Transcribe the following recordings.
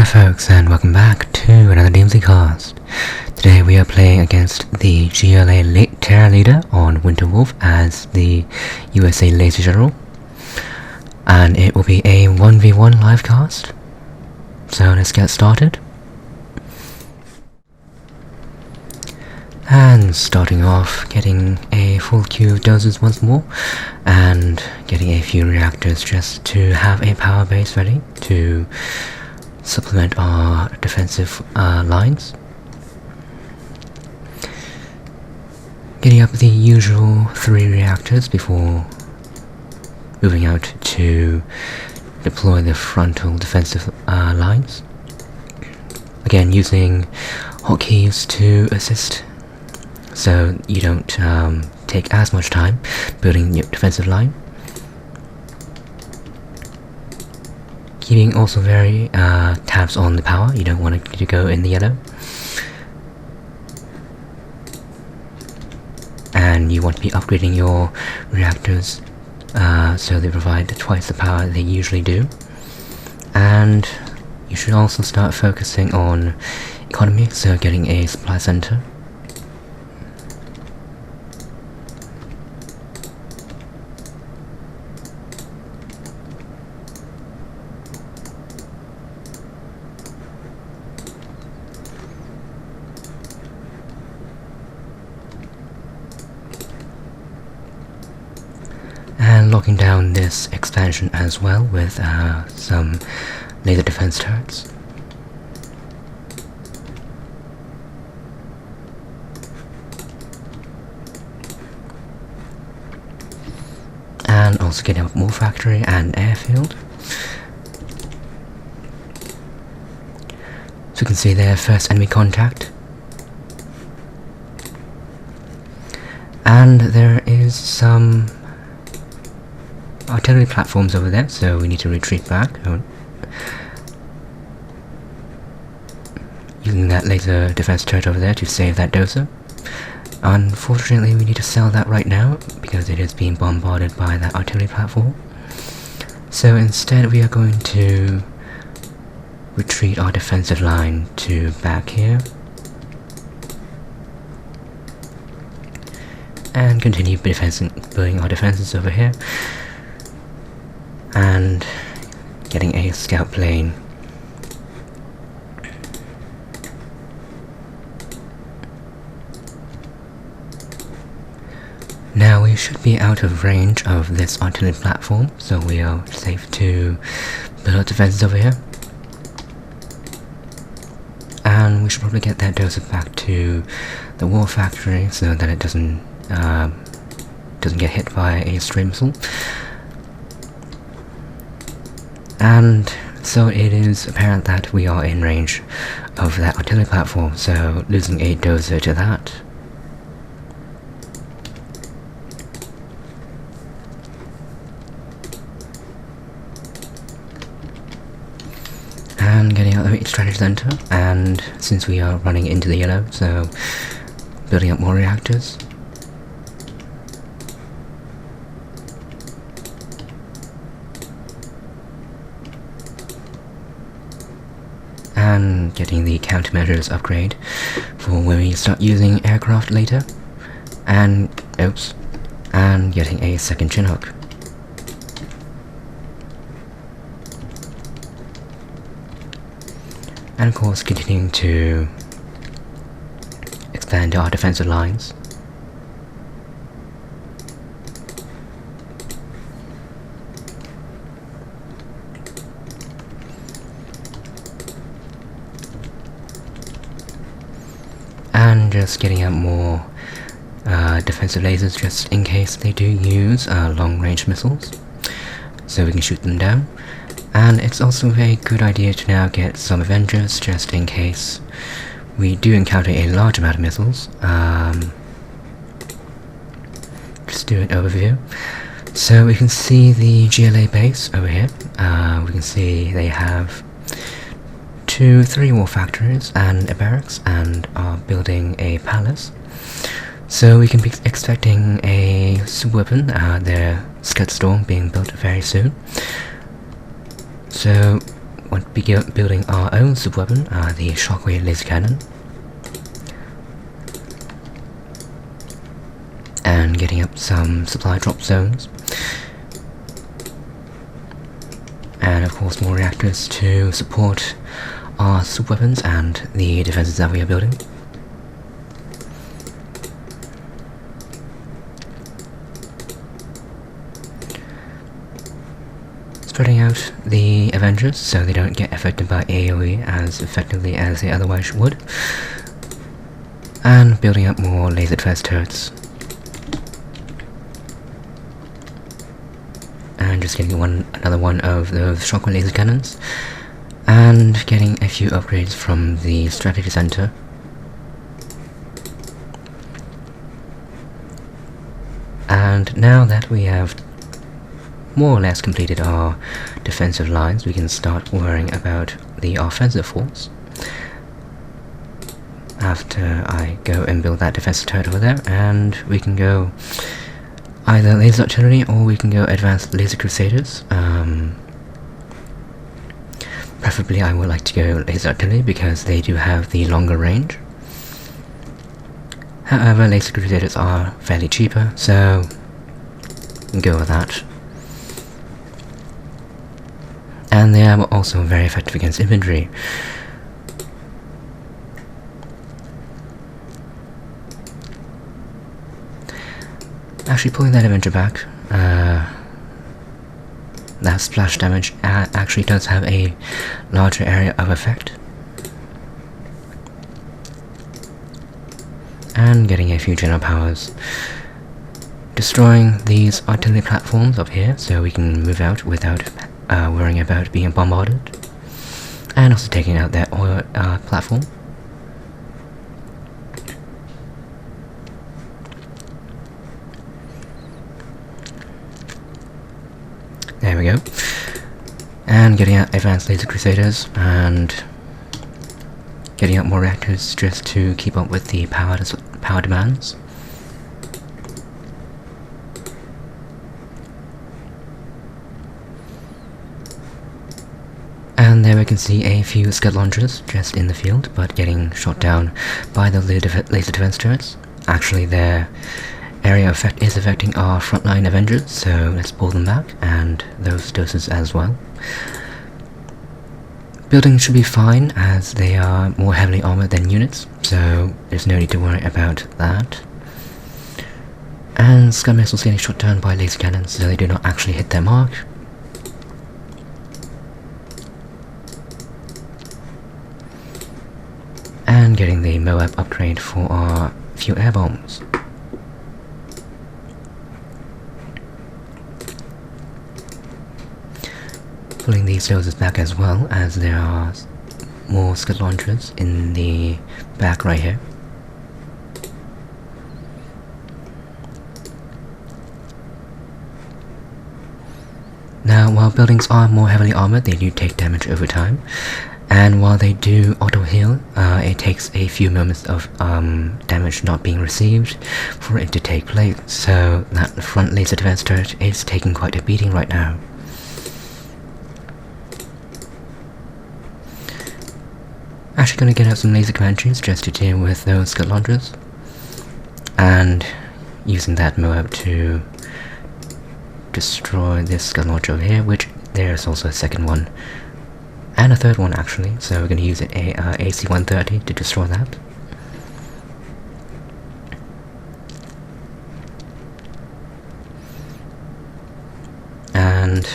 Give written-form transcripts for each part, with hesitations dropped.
Hi folks, and welcome back to another DMZ cast. Today we are playing against the GLA Terra Leader on Winterwolf as the USA Laser General. And it will be a 1v1 live cast. So let's get started. And starting off, getting a full queue of dozers once more, and getting a few reactors just to have a power base ready to supplement our defensive lines. Getting up the usual 3 reactors before moving out to deploy the frontal defensive lines. Again, using hotkeys to assist, so you don't take as much time building your defensive line. Keeping also very tabs on the power, you don't want it to go in the yellow. And you want to be upgrading your reactors so they provide twice the power they usually do. And you should also start focusing on economy, so getting a supply center. And locking down this expansion as well with some laser defense turrets. And also getting up more factory and airfield. So you can see there, first enemy contact. And there is some artillery platforms over there, so we need to retreat back. Using that laser defense turret over there to save that dozer. Unfortunately, we need to sell that right now because it is being bombarded by that artillery platform. So instead we are going to retreat our defensive line to back here. And continue building our defenses over here. And getting a scout plane. Now we should be out of range of this artillery platform, so we are safe to build our defenses over here. And we should probably get that dozer back to the war factory so that it doesn't get hit by a stray missile. And so it is apparent that we are in range of that artillery platform, so losing a dozer to that. And getting out the strategy center, and since we are running into the yellow, so building up more reactors. And getting the countermeasures upgrade for when we start using aircraft later, and and getting a second Chinook. And of course continuing to expand our defensive lines. And just getting out more defensive lasers just in case they do use long-range missiles, so we can shoot them down. And it's also a very good idea to now get some Avengers just in case we do encounter a large amount of missiles. Just do an overview. So we can see the GLA base over here. We can see they have 3 war factories and a barracks, and are building a palace. So we can be expecting a super weapon, their Scud Storm, being built very soon. So want to be building our own super weapon, the Shockwave Laser Cannon. And getting up some supply drop zones. And of course more reactors to support our super weapons and the defenses that we are building. Spreading out the Avengers so they don't get affected by AoE as effectively as they otherwise would. And building up more laser defense turrets. And just getting another one of those shockwave laser cannons. And getting a few upgrades from the strategy center. And now that we have more or less completed our defensive lines, we can start worrying about the offensive force. After I go and build that defensive turret over there, and we can go either laser artillery or we can go advanced laser crusaders. Preferably I would like to go laser artillery because they do have the longer range. However, laser crusaders are fairly cheaper, so go with that. And they are also very effective against infantry. Actually, pulling that Avenger back, that splash damage actually does have a larger area of effect. And getting a few general powers. Destroying these artillery platforms up here so we can move out without worrying about being bombarded. And also taking out their oil platform. There we go. And getting out advanced laser crusaders and getting out more reactors just to keep up with the power demands. And there we can see a few scud launchers just in the field, but getting shot down by the laser defense turrets. Actually, their area of effect is affecting our frontline Avengers, so let's pull them back, and those doses as well. Buildings should be fine, as they are more heavily armored than units, so there's no need to worry about that. And Scud missiles getting shot down by laser cannons, so they do not actually hit their mark. And getting the Moab upgrade for our few air bombs. Pulling these doses back as well, as there are more scud launchers in the back right here. Now, while buildings are more heavily armored, they do take damage over time. And while they do auto-heal, it takes a few moments of damage not being received for it to take place, so that front laser defense turret is taking quite a beating right now. Actually going to get out some laser Comanches just to deal with those scud launchers, and using that Moab to destroy this scud launcher over here, which there's also a second one. And a third one actually, so we're going to use an AC-130 to destroy that. And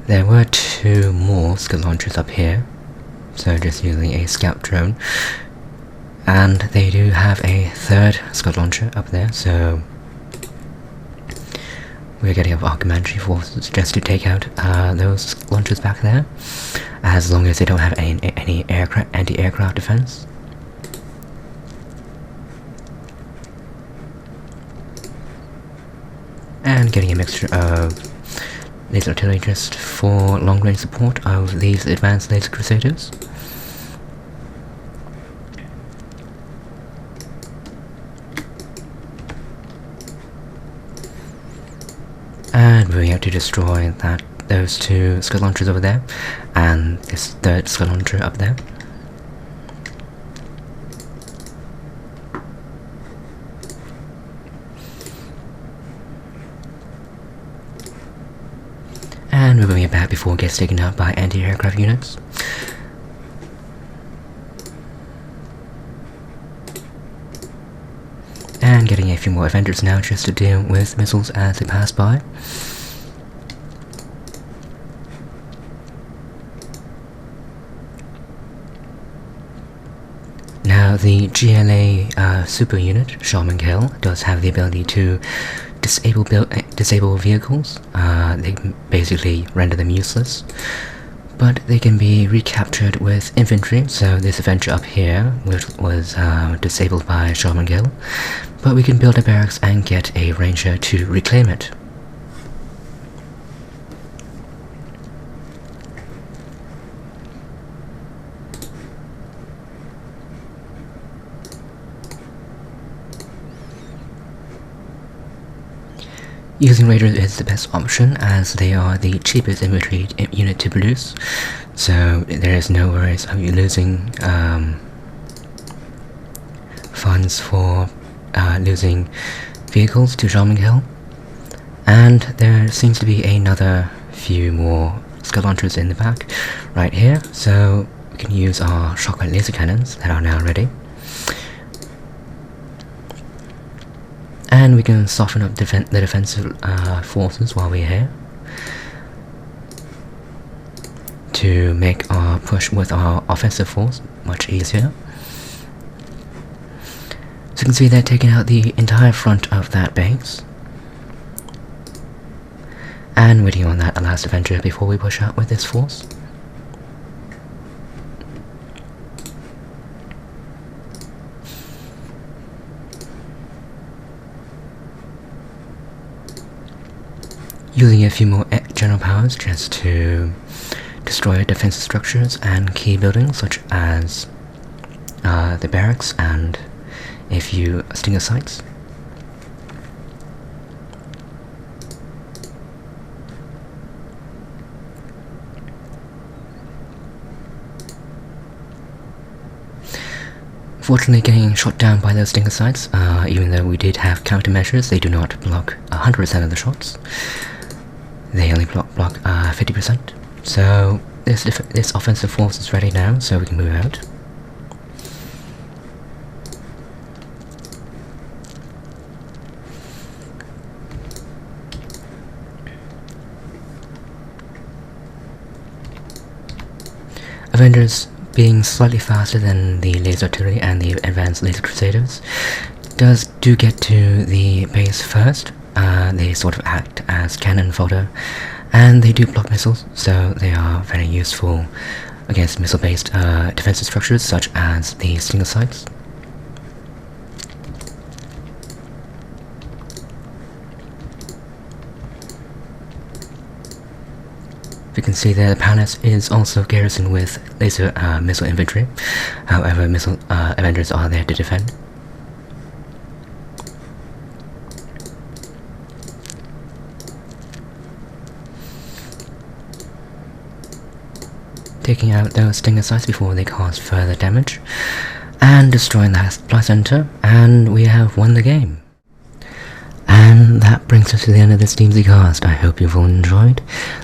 there were two more scud launchers up here, so just using a scout drone. And they do have a third scud launcher up there, so we're getting up our Comanche forces just to take out those launchers back there, as long as they don't have any anti-aircraft defense. And getting a mixture of laser artillery just for long-range support of these advanced laser crusaders. And moving out to destroy those two scud launchers over there, and this third skull launcher up there. And moving it back before it gets taken out by anti-aircraft units. And getting a few more Avengers now just to deal with missiles as they pass by. Now the GLA super unit, Shaman Kill, does have the ability to disable vehicles. They basically render them useless, but they can be recaptured with infantry. So this Avenger up here was disabled by Shaman Kill, but we can build a barracks and get a Ranger to reclaim it. Using Raiders is the best option as they are the cheapest infantry unit to produce, so there is no worries of you losing funds for losing vehicles to Shaman Kill. And there seems to be another few more skull launchers in the back right here, so we can use our shotgun laser cannons that are now ready. And we can soften up the defensive forces while we're here to make our push with our offensive force much easier. So you can see they're taking out the entire front of that base. And waiting on that last Avenger before we push out with this force. Using a few more general powers just to destroy defensive structures and key buildings such as the barracks and a few stinger sites. Fortunately, getting shot down by those stinger sites, even though we did have countermeasures, they do not block 100% of the shots. They only block 50%. So this offensive force is ready now, so we can move out. Avengers, being slightly faster than the laser artillery and the advanced laser crusaders, do get to the base first. They sort of act as cannon fodder, and they do block missiles, so they are very useful against missile-based defensive structures such as the stinger sites. You can see there the palace is also garrisoned with laser missile infantry. However, missile Avengers are there to defend. Taking out those stinger sites before they cause further damage, and destroying that supply center, and we have won the game. And that brings us to the end of this DMZ cast. I hope you've all enjoyed.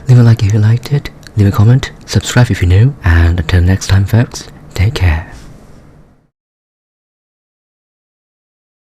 Leave a like if you liked it, leave a comment, subscribe if you're new, and until next time folks, take care.